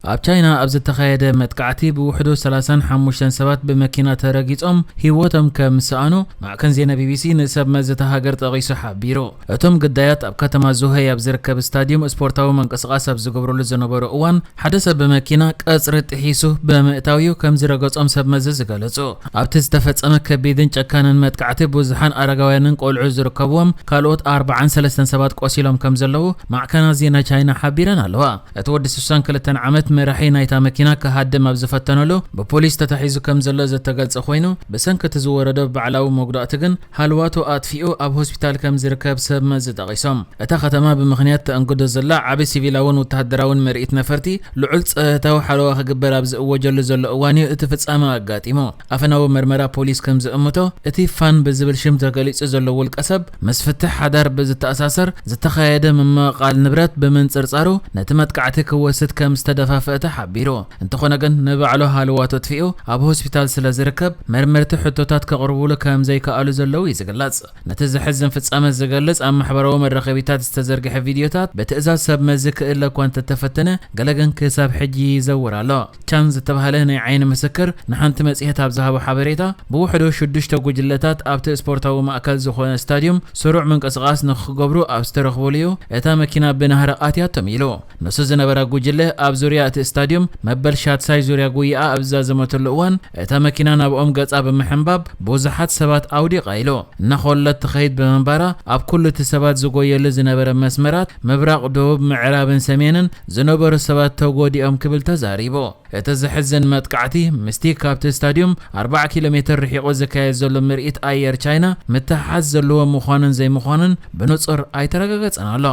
ኣብ ቻይና ኣብ ዝተኻየደ መጥቃዕቲ ብውሕዱ 35 ሰባት ብመኪና ተረጊጾም ህይወቶም ከም ዝሰኣኑ ማዕከን ዜና ቢቢሲ ንሰብ መዘተ ሃገር ጠቒሱ ሓቢሩ። እቶም ግዳያት ኣብ ከተማ ዙሄይ ኣብ ዝርከብ ስታዲየም ስፖርታዊ መንቀስቓስ ኣብ ዝገብርሉ ዝነበሩ እዋን ሓደ ሰብ ብመኪና ቀጽሪ ጥሒሱ ብምእታዊኡ ከም ዝረገጾም ሰብ መዘ ዝገለጹ። ኣብቲ ዝተፈጸመ ከቢድን ጨካንን መጥቃዕቲ ብዙሓን ኣረጋውያንን ቆልዑ ዝርከብዎም ካልኦት 43 ሰባት ቆሲሎም ከም ዘለዉ ማዕከናት ዜና ቻይና ሓቢረን ኣለዋ። እቲ ወዲ 62 ዓመት መራሒ ናይታ መኪና ከሃድም ኣብ ዝፈተነሉ ብፖሊስ ተታሒዙ ከም ዘሎ ዝተገልጸ ኮይኑ ብሰንኪ ዝወረደ በዕላዊ መጉዳእቲ ግን ሃልዋቱ ኣጥፊኡ ኣብ ሆስፒታል ከም ዝርከብ ሰብ መዝ ጠቒሶም። እታ ከተማ ብምኽንያት ተእንግዶ ዘላ ዓቢ ሲቪላውን ወተሃደራውን ምርኢት ነፈርቲ ልዑል ፀጥታዊ ሓለዋ ክግበር ኣብ ዝእወጀሉ ዘሎ እዋን እቲ ፍጻመ ኣጋጢሙ። ኣፈናዊ መርመራ ፖሊስ ከም ዝእምቶ እቲ ፋን ብዝብል ሽም ተገሊጹ ዘሎ ውልቀ ሰብ ምስ ፍትሕ ሓዳር ብዝተኣሳሰር ዝተኻየደ ምምቃል ንብረት ብምንፅርፃሩ ነቲ መጥቃዕቲ ክወስድ ከም ዝተደፋፈተ ሓቢሩ። እንተኾነ ግን ንባዕሉ ሃልዋቱ ጥፊኡ ኣብ ሆስፒታል ስለ ዝርከብ መርመርቲ ሕቶታት ከቕርብሉ ከም ዘይከኣሉ ዘለው ይዝግለጽ። ነቲ ዝሕዝን ፍጻመ ዝገልጽ ኣብ ማሕበራዊ መራኸቢታት ዝተዘርግሐ ቪድዮታት ብትእዛዝ ሰብ መዚ ክእለ እኳ እንተተፈተነ ገለገን ክሳብ ሕጂ ይዘውር ኣሎ። ቻን ዝተባህለ ናይ ዓይኒ ምስክር ንሓንቲ መጽሔት ኣብ ዝሃቦ ሓበሬታ ብውሕዱ 6 ጉጅለታት ኣብቲ ስፖርታዊ ማእከል ዝኾነ ስታዲየም ስሩዕ ምንቅስቓስ ንኽገብሩ ኣብ ዝተረኽበሉ እዩ እታ መኪና ብናህሪ ኣትያቶም ኢሉ። ንሱ ዝነበረ ጉጅለ ኣብ ዙርያ እቲ ስታዲየም መበል ሻትሳይ ዙርያ ጉይኣ ኣብ ዝዛዘመተሉ እዋን እታ መኪና ናብኦም ገጻ ብምሕንባብ ብዙሓት ሰባት ኣውዲቓ ኢሉ። እናኸለት ትኸይድ ብምንባራ ኣብ ኩሉ እቲ ሰባት ዝጎየሉ ዝነበረ መስመራት ምብራቕ፣ ደቡብ፣ ምዕራብን ሰሜንን ዝነበሩ ሰባት ተጎዲኦም ክብል ተዛሪቡ። እቲ ዝሕዝን መጥቃዕቲ ምስቲ ካብቲ ስታዲየም 40 ኪሎ ሜትር ርሒቑ ዝካየድ ዘሎ ምርኢት ኣየር ቻይና ምትሓዝ ዘለዎ ምዃኑን ዘይምዃኑን ብንጹር ኣይተረጋገጸን ኣሎ።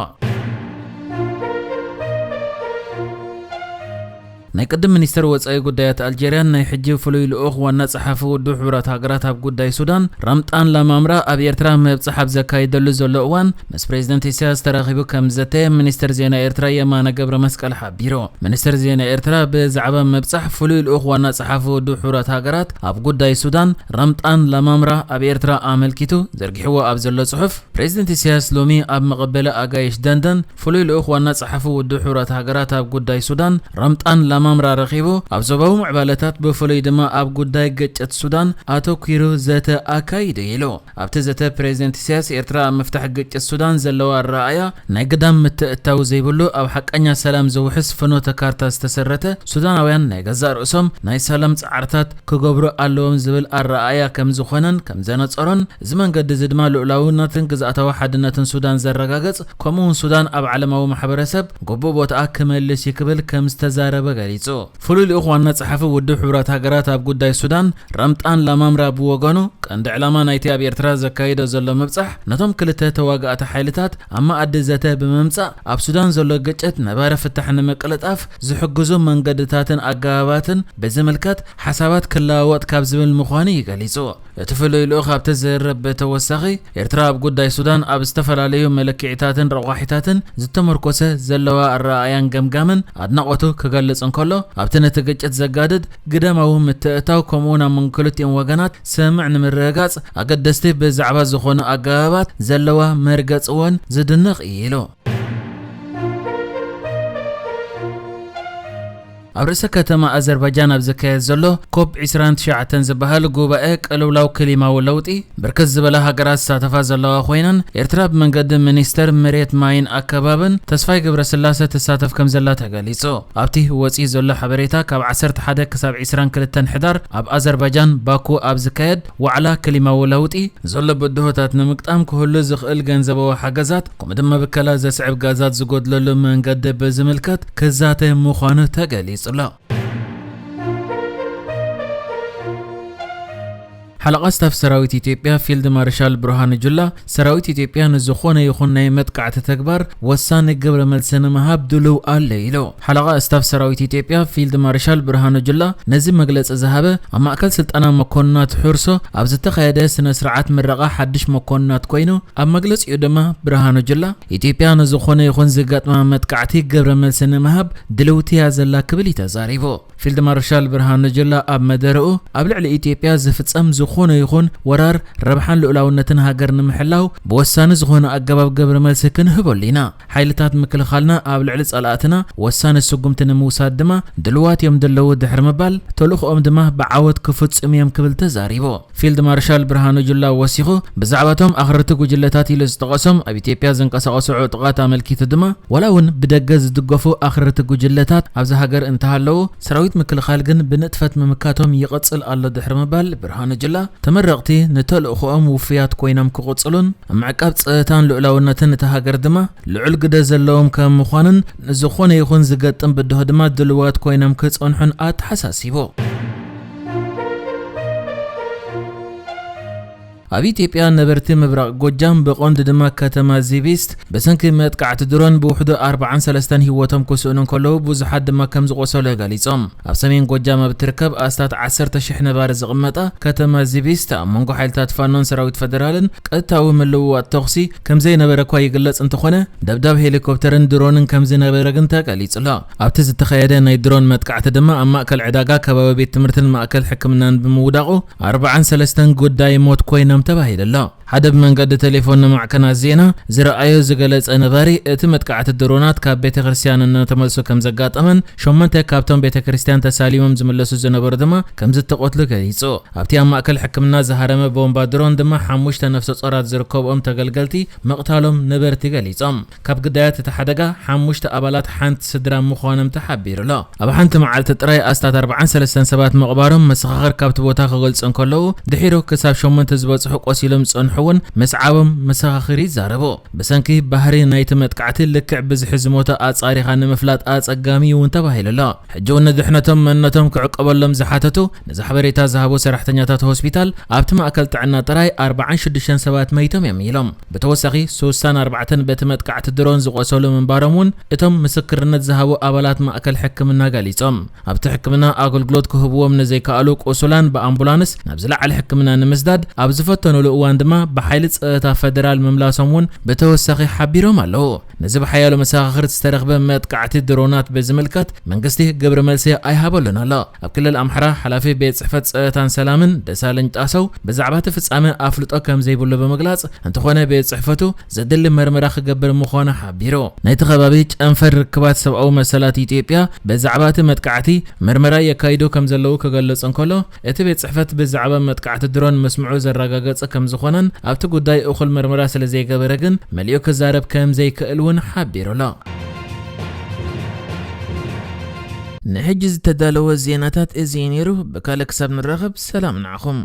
ናይ ቅድም ሚኒስትር ወጻኢ ጉዳያት ኣልጀርያን ናይ ሕጂ ፍሉይ ልኡኽ ዋና ጸሓፊ ውድብ ሕብረት ሃገራት ኣብ ጉዳይ ሱዳን ራምጣን ላማምራ ኣብ ኤርትራ መብጽሕ ኣብ ዘካይደሉ ዘሎ እዋን ምስ ፕሬዚደንት ኢሳያስ ተራኺቡ ከም ዘተየ ሚኒስትር ዜና ኤርትራ የማነ ገብረ መስቀል ሓቢሩ። ሚኒስትር ዜና ኤርትራ ብዛዕባ መብጽሕ ፍሉይ ልኡኽ ዋና ጸሓፊ ውድብ ሕብረት ሃገራት ኣብ ጉዳይ ሱዳን ራምጣን ላማምራ ኣብ ኤርትራ ኣመልኪቱ ዘርጊሕዎ ኣብ ዘሎ ጽሑፍ ፕሬዚደንት ኢሳያስ ሎሚ ኣብ መቐበለ ኣጋይሽ ደንደን ፍሉይ ልኡኽ ዋና ጸሓፊ ውድብ ሕብረት ሃገራት ኣብ ጉዳይ ሱዳን ራምጣን ማምራ ረኺቡ ኣብ ዞባዊ ምዕባለታት ብፍሉይ ድማ ኣብ ጉዳይ ግጭት ሱዳን ኣተኲሩ ዘተ ኣካይዱ ኢሉ። ኣብቲ ዘተ ፕሬዚደንት ኢሳያስ ኤርትራ ኣብ ምፍታሕ ግጭት ሱዳን ዘለዋ ረኣያ ናይ ግዳም ምትእታው ዘይብሉ ኣብ ሓቀኛ ሰላም ዝውሕስ ፍኖተ ካርታ ዝተሰረተ ሱዳናውያን ናይ ገዛእ ርእሶም ናይ ሰላም ጻዕርታት ክገብሩ ኣለዎም ዝብል ኣረኣያ ከም ዝኾነን ከም ዘነጸሮን እዚ መንገዲ እዚ ድማ ልዑላውነትን ግዝኣታዊ ሓድነትን ሱዳን ዘረጋገጽ ከምኡውን ሱዳን ኣብ ዓለማዊ ማሕበረሰብ ግቡእ ቦታኣ ክመልስ ይክብል ከም ዝተዛረበ ገሊጹ። ፍሉይ ልኡኽ ዋና ጸሓፊ ውድብ ሕብረት ሃገራት ኣብ ጉዳይ ሱዳን ራምጣን ላማምራ ብወገኑ ቀንዲ ዕላማ ናይቲ ኣብ ኤርትራ ዘካይዶ ዘሎ ምብጻሕ ነቶም ክልተ ተዋጋእቲ ሓይልታት ኣብ ማኣዲ ዘተ ብምምጻእ ኣብ ሱዳን ዘሎ ግጭት ነባረ ፍታሕ ንምቅልጣፍ ዝሕግዙ መንገድታትን ኣገባባትን ብዝምልከት ሓሳባት ክለዋወጥ ካብ ዝብል ምዃኑ ይገሊጹ። እቲ ፍሉይ ልኡኽ ኣብቲ ዝርብ ብተወሳኺ ኤርትራ ኣብ ጉዳይ ሱዳን ኣብ ዝተፈላለዩ መለክዒታትን ረቑሒታትን ዝተመርኮሰ ዘለዋ ኣረኣያን ገምጋምን ኣድናቖቱ ክገልጽ እንከሎ ኣብቲ ነቲ ግጭት ዘጋድድ ግደማዊ ምትእታው ከምኡውን ኣብ መንጎ ክልቲኦም ወገናት ስምዕ ንምርግጋጽ ኣገደስቲ ብዛዕባ ዝኾኑ ኣገባባት ዘለዋ መርገጽ እውን ዝድንቕ ኢሉ። ኣብ ርእሰ ከተማ ኣዘርባይጃን ኣብ ዝካየድ ዘሎ ኮፕ 29 ዝበሃል ጉባኤ ቅልውላው ክሊማዊ ለውጢ ብርክት ዝበላ ሃገራት ዝሳተፋ ዘለዋ ኮይነን ኤርትራ ብመንገዲ ሚኒስተር መሬት ማይን ኣከባብን ተስፋይ ገብረስላሴ ትሳተፍ ከም ዘላ ተገሊጹ። ኣብቲ ወፂኢ ዘሎ ሓበሬታ ካብ 11 ክሳብ 22 ሕዳር ኣብ ኣዘርባይጃን ባኩ ኣብ ዝካየድ ዋዕላ ክሊማዊ ለውጢ ዘሎ ብድሆታት ንምቅጣም ክህሉ ዝኽእል ገንዘባዊ ሓገዛት ከምኡ ድማ ብከላ ዘስዕብ ጋዛት ዝጎድለሉ መንገዲ ብዝምልከት ክዛተ ምዃኑ ተገሊጹ። ሓለቓ ስታፍ ሰራዊት ኢትዮጵያ ፊልድ ማርሻል ብርሃኑ ጁላ ሰራዊት ኢትዮጵያ ንዝኾነ ይኹን ናይ መጥቃዕቲ ተግባር ወሳኒ ግብረ መልሲ ንምሃብ ድሉው ኣለ ኢሉ። ሓለቓ ስታፍ ሰራዊት ኢትዮጵያ ፊልድ ማርሻል ብርሃኑ ጁላ ነዚ መግለፂ ዝሃበ ኣብ ማእከል ስልጠና መኮንናት ሕርሶ ኣብ ዝተኻየደ ስነ ስርዓት ምረቓ ሓድሽ መኮንናት ኮይኑ ኣብ መግለፂኡ ድማ ብርሃኑ ጁላ ኢትዮጵያ ንዝኾነ ይኹን ዝገጥማ መጥቃዕቲ ግብረ መልሲ ንምሃብ ድልውቲ እያ ዘላ ክብል ተዛሪቡ። ፊልድ ማርሻል ብርሃኑ ጁላ ኣብ መደረኡ ኣብ ልዕሊ ኢትዮጵያ ዝፍጸም نزخون يخون ورار ربحان لأولونتن هاجر نمحلاو بوسان زخون أجباب قبر ملسكن هبولينا حيلتات مكل خالنا قبل علس ألاتنا وسان السجمت نموساد دما دلوات يوم دلو دحر مبال تلوخ أم دما بعود كفتس أميام قبل تزاريبو فيلد مارشال برهانو جلا وسيخو بزعبتهم آخرتك وجلتاتي لستقسم أبي تيبيا زنقص عطقات ملكيت دما ولون بدجز دقفو آخرتك وجلتات أبز هاجر انتهالو سراويت مكل خالقن بنتفت ممكاتهم يقصل الله دحر مبال برهانو جلا تمرقتي نتلو أخوام وفيات كوينام كقصلون معقبت تان لأولونتن تهاجر دما لعل قد زلهم كم مخانن زخون يخون زقتن بده دما دلوات كوينام كتصنحن آت حساسيبو أبي تيبيا نبرتي مبرق جوجام بقوند دما كتما زيبيست بسنك متقعت درون بوحدو 4 هيوتهم كسونن كلو بوزحد دما كم زقوسو لغاليصوم أبسمين جوجام بتركب أستات 10 شحن بارز قمتا كتما زيبيست منغو حيلتات فانون سراويت فدرالن قطاو ملو التوخسي كم زي نبركوا يقلص انتخونه دبداب هليكوبترن درونن كم زي نبرغنتا قاليصلا ابتز تخيده ناي درون متقعت دما اماكل عداغا كباب بيت تمرتن ماكل حكمنان بموداقو 4 غداي موت كوينا تباهيل الله حدب من قد تليفون معكنا زينا زرعيو زغلص انباري اتمتقعت الدرونات كاب بيت كريستيان تملسو كم زغات امن شومنت كابتن بيت كريستيان تساليمم زملسو زنبر دما كم زتقوتلو كيصو ابتي ماكل حكمنا زهرمه بومبا درون دما حموش تنفس صرات زركوبم تغلغلتي مقتالهم نبرتي غليصم كاب قدايات تحدغا حموش ابالات حنت سدرا مخونم تحبير لا اب حنت معلت طراي استات 4 مقبارهم مسخر كابت بوتا خغلصن كلو دحيرو كساب شومنت زبصح قوسيلم صنحون مسعابم مسخخري زاربو بسنكي بحري نايت متقعت لكع بزحزموتا اصاريخا نمفلات اصقامي ونتباهيل لا حجون دحنتهم منتهم كعقبلهم زحاتتو نزحبريتا زهبو سرحتنياتات هوسبيتال ابت ماكل طعنا طراي 46 ميتم يميلهم بتوسخي 34 بتمتقعت درون زقوسولو منبارمون اتم مسكرنت زهبو ابالات ماكل حكمنا غاليصم ابت حكمنا اغلغلوت كهبوم نزيكالو قوسولان بامبولانس نبزلا على حكمنا نمزداد ابزفتنو لوان دما بحيل صتا فدرال مملاسمون بتوسخي حبيرهم الله نزب حيالو مساخرت استرغبه متقعت درونات بزملكت منغستي قبر ملسي اي هابلنا لا ابكل الامحرا حلافي بيت صحفت صتان سلامن دسالن طاسو بزعبات فصامه افلطو كم زيبلو بمغلاص انت خونه بيت صحفتو زدل مرمرا خغبر مخونه حبيرو نايت خبابي چنفر ركبات سبعو مسلات ايتيوبيا بزعبات متقعتي مرمرا يكايدو كم زلو كغلصن كلو اتي بيت صحفت بزعبه متقعت درون مسمعو زرغاغص كم زخونن ابت غداي اخل مرمرا سلازي غبرغن مليو كزارب كم زي كالون حبيرو لا نحجز تدالو الزيناتات ازينيرو بكالك سب نرغب سلام نعخم